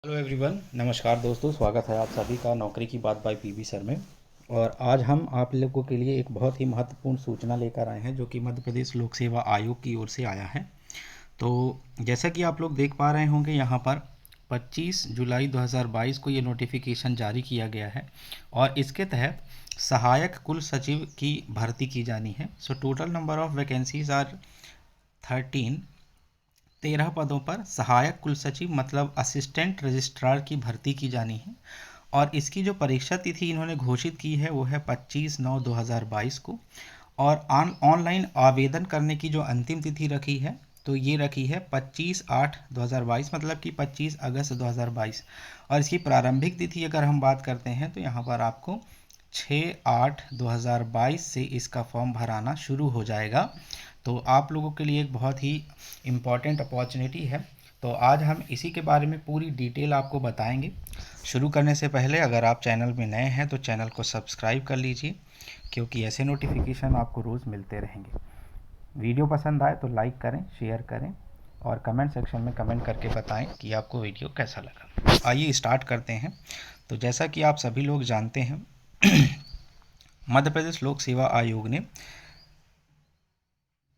Hello everyone, नमस्कार दोस्तों। स्वागत है आप सभी का नौकरी की बात बाय पीबी सर में। और आज हम आप लोगों के लिए एक बहुत ही महत्वपूर्ण सूचना लेकर आए हैं जो कि मध्य प्रदेश लोक सेवा आयोग की ओर से आया है। तो जैसा कि आप लोग देख पा रहे होंगे, यहाँ पर 25 जुलाई 2022 को ये नोटिफिकेशन जारी किया गया है और इसके तहत सहायक कुल सचिव की भर्ती की जानी है। So total number of vacancies are 13 पदों पर सहायक कुल सचिव मतलब असिस्टेंट रजिस्ट्रार की भर्ती की जानी है। और इसकी जो परीक्षा तिथि इन्होंने घोषित की है वो है 25/9/2022 को। और ऑनलाइन आवेदन करने की जो अंतिम तिथि रखी है तो ये रखी है 25/8/2022, मतलब कि 25 अगस्त 2022। और इसकी प्रारंभिक तिथि अगर हम बात करते हैं तो यहाँ पर आपको 6/8/2022 से इसका फॉर्म भराना शुरू हो जाएगा। तो आप लोगों के लिए एक बहुत ही इम्पॉर्टेंट अपॉर्चुनिटी है। तो आज हम इसी के बारे में पूरी डिटेल आपको बताएंगे। शुरू करने से पहले अगर आप चैनल में नए हैं तो चैनल को सब्सक्राइब कर लीजिए, क्योंकि ऐसे नोटिफिकेशन आपको रोज़ मिलते रहेंगे। वीडियो पसंद आए तो लाइक करें, शेयर करें और कमेंट सेक्शन में कमेंट करके बताएं कि आपको वीडियो कैसा लगा। आइए स्टार्ट करते हैं। तो जैसा कि आप सभी लोग जानते हैं, मध्य प्रदेश लोक सेवा आयोग ने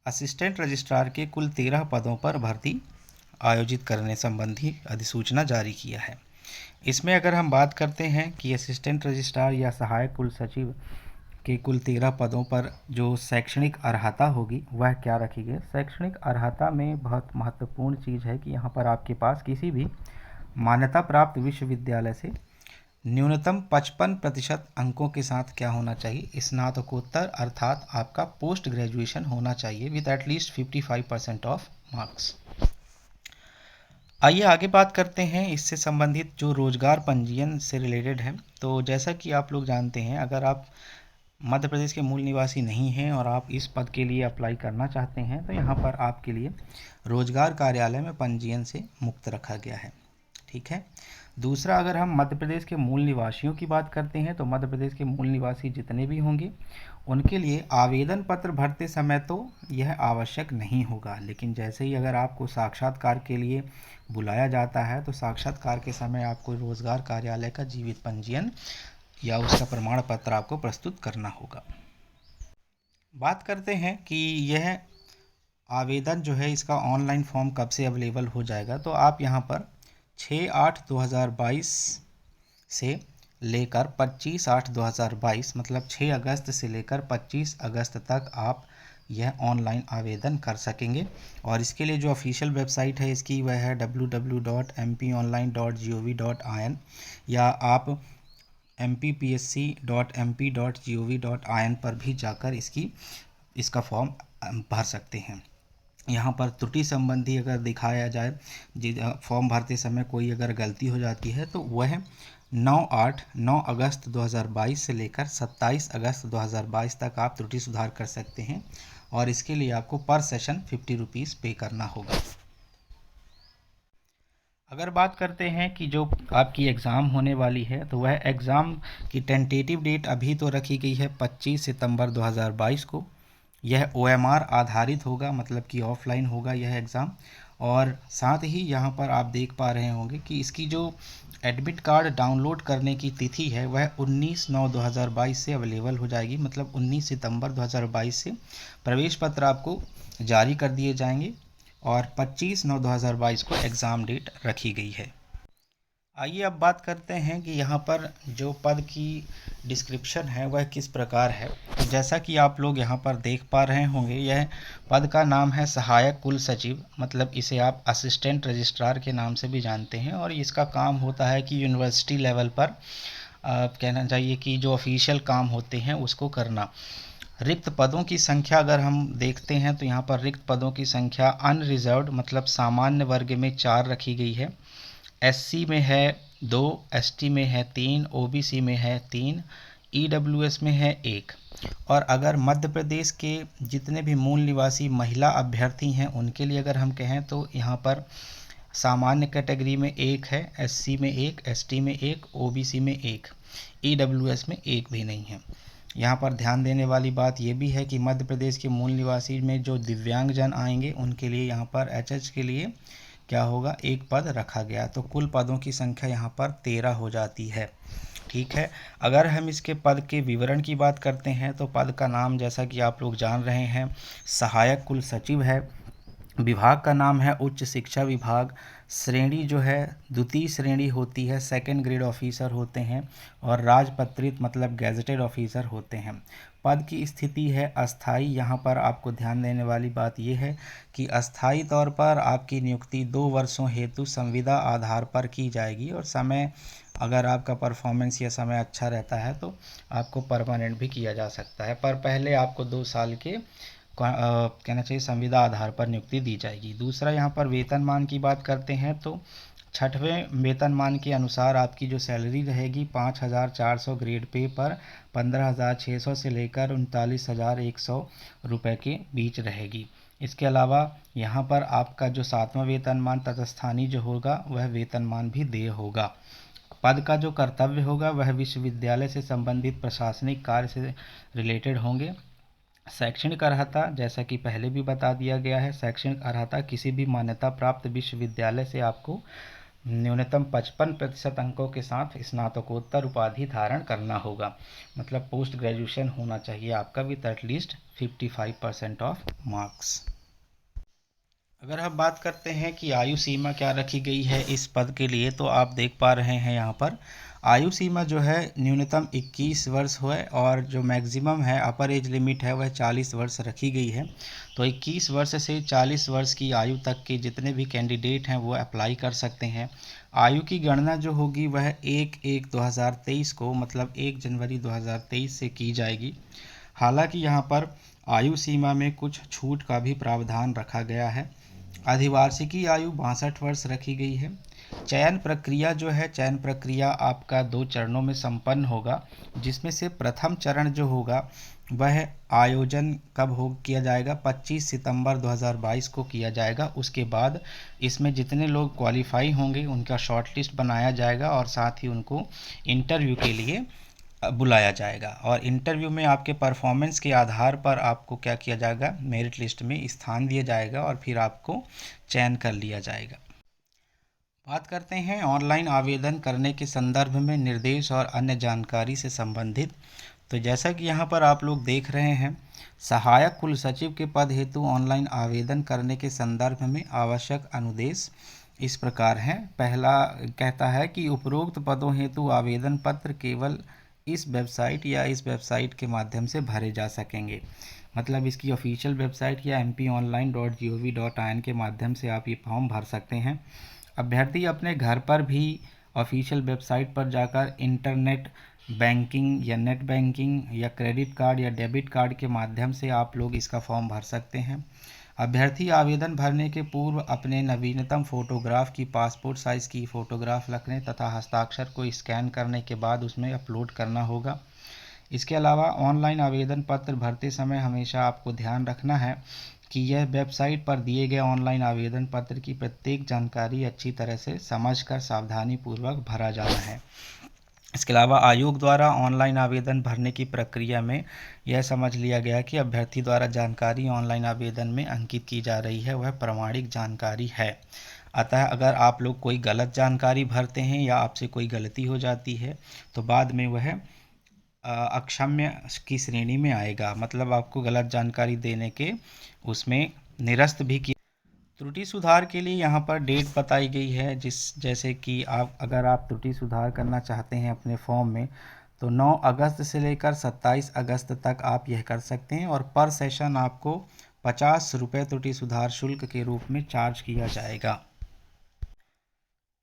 असिस्टेंट रजिस्ट्रार के कुल 13 पदों पर भर्ती आयोजित करने संबंधी अधिसूचना जारी किया है। इसमें अगर हम बात करते हैं कि असिस्टेंट रजिस्ट्रार या सहायक कुल सचिव के कुल 13 पदों पर जो शैक्षणिक अर्हता होगी वह क्या रखी गई। शैक्षणिक अर्हता में बहुत महत्वपूर्ण चीज़ है कि यहाँ पर आपके पास किसी भी मान्यता प्राप्त विश्वविद्यालय से न्यूनतम 55% अंकों के साथ क्या होना चाहिए, स्नातकोत्तर अर्थात आपका पोस्ट ग्रेजुएशन होना चाहिए विद एटलीस्ट 55% ऑफ मार्क्स। आइए आगे बात करते हैं इससे संबंधित जो रोजगार पंजीयन से रिलेटेड है। तो जैसा कि आप लोग जानते हैं, अगर आप मध्य प्रदेश के मूल निवासी नहीं हैं और आप इस पद के लिए अप्लाई करना चाहते हैं तो यहाँ पर आपके लिए रोजगार कार्यालय में पंजीयन से मुक्त रखा गया है। ठीक है। दूसरा, अगर हम मध्य प्रदेश के मूल निवासियों की बात करते हैं तो मध्य प्रदेश के मूल निवासी जितने भी होंगे उनके लिए आवेदन पत्र भरते समय तो यह आवश्यक नहीं होगा, लेकिन जैसे ही अगर आपको साक्षात्कार के लिए बुलाया जाता है तो साक्षात्कार के समय आपको रोजगार कार्यालय का जीवित पंजीयन या उसका प्रमाण पत्र आपको प्रस्तुत करना होगा। बात करते हैं कि यह आवेदन जो है इसका ऑनलाइन फॉर्म कब से अवेलेबल हो जाएगा। तो आप यहाँ पर 6/8/2022 से लेकर 25/8/2022 मतलब 6 अगस्त से लेकर 25 अगस्त तक आप यह ऑनलाइन आवेदन कर सकेंगे। और इसके लिए जो ऑफिशियल वेबसाइट है इसकी वह है www.mponline.gov.in, या आप mpsc.mp.gov.in पर भी जाकर इसका फॉर्म भर सकते हैं। यहाँ पर त्रुटि संबंधी अगर दिखाया जाए, फॉर्म भरते समय कोई अगर गलती हो जाती है तो वह 9 अगस्त 2022 से लेकर 27 अगस्त 2022 तक आप त्रुटि सुधार कर सकते हैं। और इसके लिए आपको पर सेशन 50 रुपीज़ पे करना होगा। अगर बात करते हैं कि जो आपकी एग्ज़ाम होने वाली है तो वह एग्ज़ाम की टेंटेटिव डेट अभी तो रखी गई है 25 सितंबर 2022 को। यह OMR आधारित होगा, मतलब कि ऑफलाइन होगा यह एग्ज़ाम। और साथ ही यहाँ पर आप देख पा रहे होंगे कि इसकी जो एडमिट कार्ड डाउनलोड करने की तिथि है वह 19/9/2022 से अवेलेबल हो जाएगी, मतलब 19 सितंबर 2022 से प्रवेश पत्र आपको जारी कर दिए जाएंगे और 25/9/2022 को एग्ज़ाम डेट रखी गई है। आइए अब बात करते हैं कि यहाँ पर जो पद की डिस्क्रिप्शन है वह किस प्रकार है। तो जैसा कि आप लोग यहाँ पर देख पा रहे होंगे, यह पद का नाम है सहायक कुल सचिव, मतलब इसे आप असिस्टेंट रजिस्ट्रार के नाम से भी जानते हैं। और इसका काम होता है कि यूनिवर्सिटी लेवल पर कहना चाहिए कि जो ऑफिशियल काम होते हैं उसको करना। रिक्त पदों की संख्या अगर हम देखते हैं तो यहाँ पर रिक्त पदों की संख्या अनरिजर्व्ड मतलब सामान्य वर्ग में 4 रखी गई है, SC में है 2, ST में है 3, OBC में है 3, EWS में है 1। और अगर मध्य प्रदेश के जितने भी मूल निवासी महिला अभ्यर्थी हैं उनके लिए अगर हम कहें तो यहाँ पर सामान्य कैटेगरी में 1 है, SC में 1, ST में 1, OBC में 1, EWS में 1 भी नहीं है। यहाँ पर ध्यान देने वाली बात यह भी है कि मध्य प्रदेश के मूल निवासी में जो दिव्यांगजन आएंगे उनके लिए यहाँ पर HH के लिए क्या होगा, एक पद रखा गया। तो कुल पदों की संख्या यहाँ पर 13 हो जाती है। ठीक है। अगर हम इसके पद के विवरण की बात करते हैं तो पद का नाम जैसा कि आप लोग जान रहे हैं सहायक कुल सचिव है। विभाग का नाम है उच्च शिक्षा विभाग। श्रेणी जो है द्वितीय श्रेणी होती है, सेकंड ग्रेड ऑफिसर होते हैं और राजपत्रित मतलब गैजेटेड ऑफिसर होते हैं। पद की स्थिति है अस्थाई। यहाँ पर आपको ध्यान देने वाली बात यह है कि अस्थाई तौर पर आपकी नियुक्ति 2 वर्षों हेतु संविदा आधार पर की जाएगी और समय अगर आपका परफॉर्मेंस या समय अच्छा रहता है तो आपको परमानेंट भी किया जा सकता है, पर पहले आपको 2 साल के कहना चाहिए संविदा आधार पर नियुक्ति दी जाएगी। दूसरा यहाँ पर वेतनमान की बात करते हैं तो छठवें वेतनमान के अनुसार आपकी जो सैलरी रहेगी 5,400 ग्रेड पे पर 15,600 से लेकर 39,100 रुपये के बीच रहेगी। इसके अलावा यहाँ पर आपका जो 7वां वेतनमान तत्स्थानी जो होगा वह वेतनमान भी देय होगा। पद का जो कर्तव्य होगा वह विश्वविद्यालय से संबंधित प्रशासनिक कार्य से रिलेटेड होंगे। शैक्षणिक अर्हता जैसा कि पहले भी बता दिया गया है, शैक्षणिक अर्हता किसी भी मान्यता प्राप्त विश्वविद्यालय से आपको न्यूनतम 55% अंकों के साथ स्नातकोत्तर उपाधि धारण करना होगा, मतलब पोस्ट ग्रेजुएशन होना चाहिए आपका विद एटलीस्ट 55% ऑफ मार्क्स। अगर हम बात करते हैं कि आयु सीमा क्या रखी गई है इस पद के लिए, तो आप देख पा रहे हैं यहाँ पर आयु सीमा जो है न्यूनतम 21 वर्ष है और जो मैक्सिमम है अपर एज लिमिट है वह 40 वर्ष रखी गई है। तो 21 वर्ष से 40 वर्ष की आयु तक के जितने भी कैंडिडेट हैं वो अप्लाई कर सकते हैं। आयु की गणना जो होगी वह 1/1/2023 को मतलब 1 जनवरी 2023 से की जाएगी। हालांकि यहाँ पर आयु सीमा में कुछ छूट का भी प्रावधान रखा गया है। अधिवार्षिकी आयु 62 वर्ष रखी गई है। चयन प्रक्रिया जो है, चयन प्रक्रिया आपका 2 चरणों में संपन्न होगा, जिसमें से प्रथम चरण जो होगा वह आयोजन कब हो किया जाएगा, 25 सितंबर 2022 को किया जाएगा। उसके बाद इसमें जितने लोग क्वालिफाई होंगे उनका शॉर्टलिस्ट बनाया जाएगा और साथ ही उनको इंटरव्यू के लिए बुलाया जाएगा और इंटरव्यू में आपके परफॉर्मेंस के आधार पर आपको क्या किया जाएगा, मेरिट लिस्ट में स्थान दिया जाएगा और फिर आपको चयन कर लिया जाएगा। बात करते हैं ऑनलाइन आवेदन करने के संदर्भ में निर्देश और अन्य जानकारी से संबंधित। तो जैसा कि यहाँ पर आप लोग देख रहे हैं सहायक कुल सचिव के पद हेतु ऑनलाइन आवेदन करने के संदर्भ में आवश्यक अनुदेश इस प्रकार हैं। पहला कहता है कि उपरोक्त पदों हेतु आवेदन पत्र केवल इस वेबसाइट या इस वेबसाइट के माध्यम से भरे जा सकेंगे, मतलब इसकी ऑफिशियल वेबसाइट या mponline.gov.in के माध्यम से आप ये फॉर्म भर सकते हैं। अभ्यर्थी अपने घर पर भी ऑफिशियल वेबसाइट पर जाकर इंटरनेट बैंकिंग या नेट बैंकिंग या क्रेडिट कार्ड या डेबिट कार्ड के माध्यम से आप लोग इसका फॉर्म भर सकते हैं। अभ्यर्थी आवेदन भरने के पूर्व अपने नवीनतम फ़ोटोग्राफ की पासपोर्ट साइज़ की फ़ोटोग्राफ रखने तथा हस्ताक्षर को स्कैन करने के बाद उसमें अपलोड करना होगा। इसके अलावा ऑनलाइन आवेदन पत्र भरते समय हमेशा आपको ध्यान रखना है कि यह वेबसाइट पर दिए गए ऑनलाइन आवेदन पत्र की प्रत्येक जानकारी अच्छी तरह से समझकर सावधानीपूर्वक भरा जाना है। इसके अलावा आयोग द्वारा ऑनलाइन आवेदन भरने की प्रक्रिया में यह समझ लिया गया कि अभ्यर्थी द्वारा जानकारी ऑनलाइन आवेदन में अंकित की जा रही है वह प्रमाणिक जानकारी है। अतः अगर आप लोग कोई गलत जानकारी भरते हैं या आपसे कोई गलती हो जाती है तो बाद में वह अक्षम्य की श्रेणी में आएगा, मतलब आपको गलत जानकारी देने के उसमें निरस्त भी किया। त्रुटि सुधार के लिए यहाँ पर डेट बताई गई है, जैसे कि अगर आप त्रुटि सुधार करना चाहते हैं अपने फॉर्म में तो 9 अगस्त से लेकर 27 अगस्त तक आप यह कर सकते हैं और पर सेशन आपको 50 रुपये त्रुटि सुधार शुल्क के रूप में चार्ज किया जाएगा।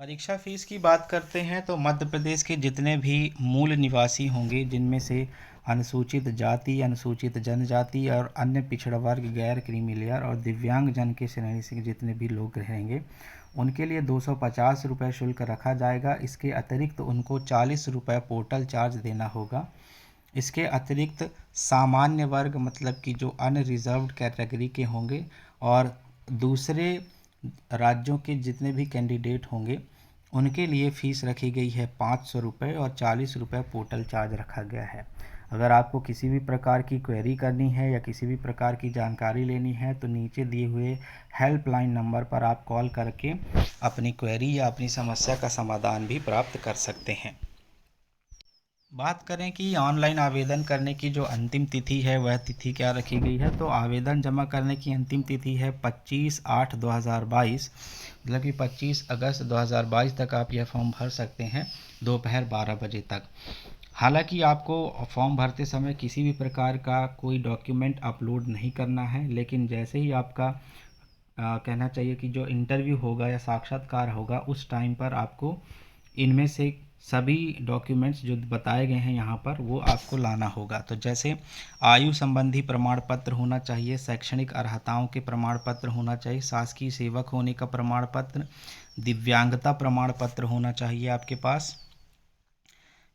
परीक्षा फीस की बात करते हैं तो मध्य प्रदेश के जितने भी मूल निवासी होंगे, जिनमें से अनुसूचित जाति, अनुसूचित जनजाति और अन्य पिछड़ा वर्ग, गैर क्रीमी लेयर और दिव्यांग जन के श्रेणी से जितने भी लोग रहेंगे उनके लिए 250 रुपये शुल्क रखा जाएगा। इसके अतिरिक्त उनको 40 रुपये पोर्टल चार्ज देना होगा। इसके अतिरिक्त सामान्य वर्ग मतलब कि जो अनरिजर्व्ड कैटेगरी के होंगे और दूसरे राज्यों के जितने भी कैंडिडेट होंगे उनके लिए फ़ीस रखी गई है 500 रुपये और 40 रुपये पोर्टल चार्ज रखा गया है। अगर आपको किसी भी प्रकार की क्वेरी करनी है या किसी भी प्रकार की जानकारी लेनी है तो नीचे दिए हुए हेल्पलाइन नंबर पर आप कॉल करके अपनी क्वेरी या अपनी समस्या का समाधान भी प्राप्त कर सकते हैं। बात करें कि ऑनलाइन आवेदन करने की जो अंतिम तिथि है वह तिथि क्या रखी गई है, तो आवेदन जमा करने की अंतिम तिथि है 25/8/2022, मतलब कि 25 अगस्त 2022 तक आप यह फॉर्म भर सकते हैं दोपहर 12 बजे तक। हालांकि आपको फॉर्म भरते समय किसी भी प्रकार का कोई डॉक्यूमेंट अपलोड नहीं करना है, लेकिन जैसे ही आपका कहना चाहिए कि जो इंटरव्यू होगा या साक्षात्कार होगा उस टाइम पर आपको इनमें से सभी डॉक्यूमेंट्स जो बताए गए हैं यहाँ पर वो आपको लाना होगा। तो जैसे आयु संबंधी प्रमाण पत्र होना चाहिए, शैक्षणिक अर्हताओं के प्रमाण पत्र होना चाहिए, शासकीय सेवक होने का प्रमाण पत्र, दिव्यांगता प्रमाण पत्र होना चाहिए आपके पास।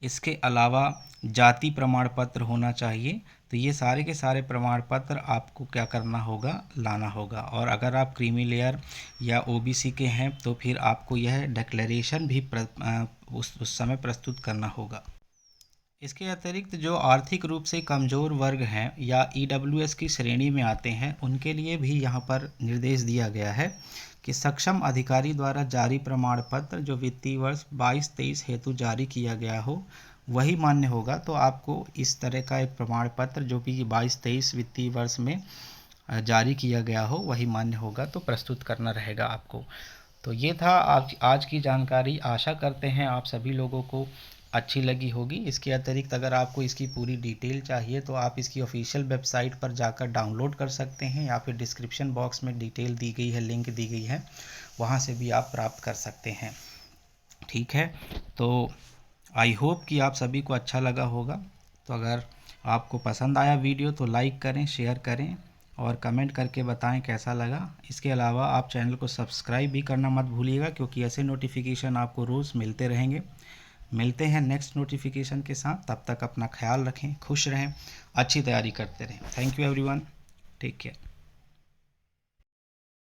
इसके अलावा जाति प्रमाण पत्र होना चाहिए। तो ये सारे के सारे प्रमाण पत्र आपको क्या करना होगा, लाना होगा। और अगर आप क्रीमी लेयर या ओबीसी के हैं तो फिर आपको यह डिक्लेरेशन भी उस समय प्रस्तुत करना होगा। इसके अतिरिक्त जो आर्थिक रूप से कमज़ोर वर्ग हैं या ईडब्ल्यूएस की श्रेणी में आते हैं उनके लिए भी यहाँ पर निर्देश दिया गया है कि सक्षम अधिकारी द्वारा जारी प्रमाण पत्र जो वित्तीय वर्ष 22-23 हेतु जारी किया गया हो वही मान्य होगा। तो आपको इस तरह का एक प्रमाण पत्र जो कि 22-23 वित्तीय वर्ष में जारी किया गया हो वही मान्य होगा, तो प्रस्तुत करना रहेगा आपको। तो ये था आज की जानकारी। आशा करते हैं आप सभी लोगों को अच्छी लगी होगी। इसके अतिरिक्त अगर आपको इसकी पूरी डिटेल चाहिए तो आप इसकी ऑफिशियल वेबसाइट पर जाकर डाउनलोड कर सकते हैं या फिर डिस्क्रिप्शन बॉक्स में डिटेल दी गई है, लिंक दी गई है, वहाँ से भी आप प्राप्त कर सकते हैं। ठीक है, तो आई होप कि आप सभी को अच्छा लगा होगा। तो अगर आपको पसंद आया वीडियो तो लाइक करें, शेयर करें और कमेंट करके बताएं कैसा लगा। इसके अलावा आप चैनल को सब्सक्राइब भी करना मत भूलिएगा क्योंकि ऐसे नोटिफिकेशन आपको रोज़ मिलते रहेंगे। मिलते हैं नेक्स्ट नोटिफिकेशन के साथ, तब तक अपना ख्याल रखें, खुश रहें, अच्छी तैयारी करते रहें। Thank you everyone, take care.